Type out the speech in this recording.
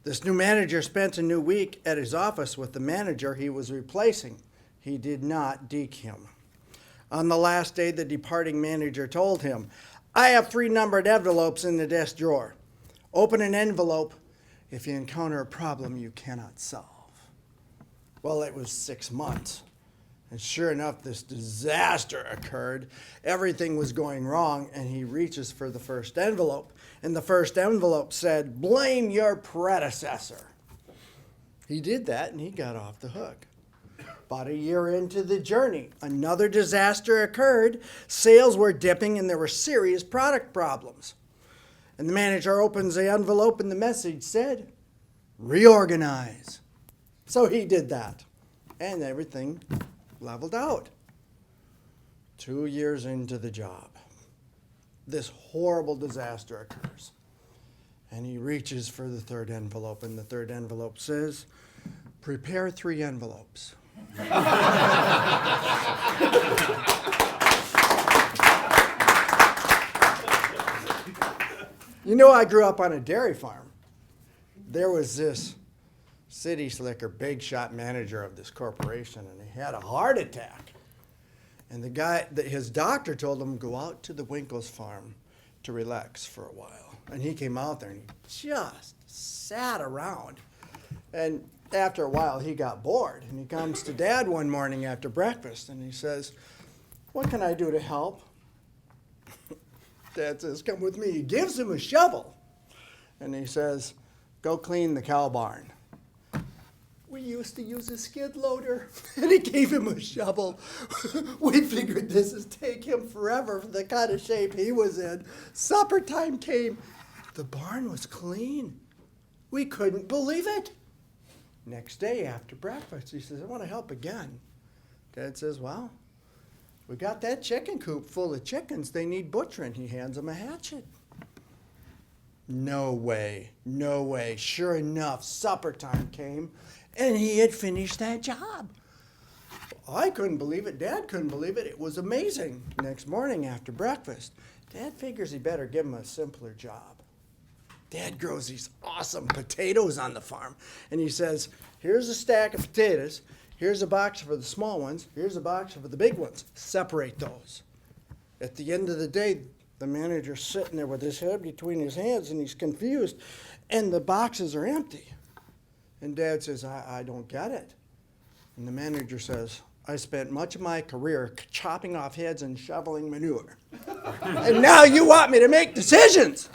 This new manager spent a new week at his office with the manager he was replacing. He did not deke him. On the last day, the departing manager told him, "I have 3 numbered envelopes in the desk drawer. Open an envelope if you encounter a problem you cannot solve." Well, it was 6 months. And sure enough, this disaster occurred. Everything was going wrong, and he reaches for the first envelope. And the first envelope said, "Blame your predecessor." He did that, and he got off the hook. About a year into the journey, another disaster occurred. Sales were dipping, and there were serious product problems. And the manager opens the envelope, and the message said, "Reorganize." So he did that, and everything leveled out. 2 years into the job, this horrible disaster occurs. And he reaches for the third envelope, and the third envelope says, "Prepare 3 envelopes." You know, I grew up on a dairy farm. There was this city slicker, big shot manager of this corporation, and he had a heart attack. And his doctor told him, "Go out to the Winkels farm to relax for a while." And he came out there and he just sat around. And after a while, he got bored. And he comes to Dad one morning after breakfast and he says, "What can I do to help?" Dad says, "Come with me." He gives him a shovel. And he says, "Go clean the cow barn." "We used to use a skid loader." And he gave him a shovel. We figured this would take him forever for the kind of shape he was in. Supper time came. The barn was clean. We couldn't believe it. Next day after breakfast, he says, "I want to help again." Dad says, "Well, we got that chicken coop full of chickens. They need butchering." He hands him a hatchet. No way, no way. Sure enough, supper time came, and he had finished that job. I couldn't believe it. Dad couldn't believe it. It was amazing. Next morning after breakfast, Dad figures he better give him a simpler job. Dad grows these awesome potatoes on the farm, and he says, "Here's a stack of potatoes. Here's a box for the small ones. Here's a box for the big ones. Separate those." At the end of the day, the manager's sitting there with his head between his hands, and he's confused, and the boxes are empty. And Dad says, I don't get it. And the manager says, "I spent much of my career chopping off heads and shoveling manure. And now you want me to make decisions."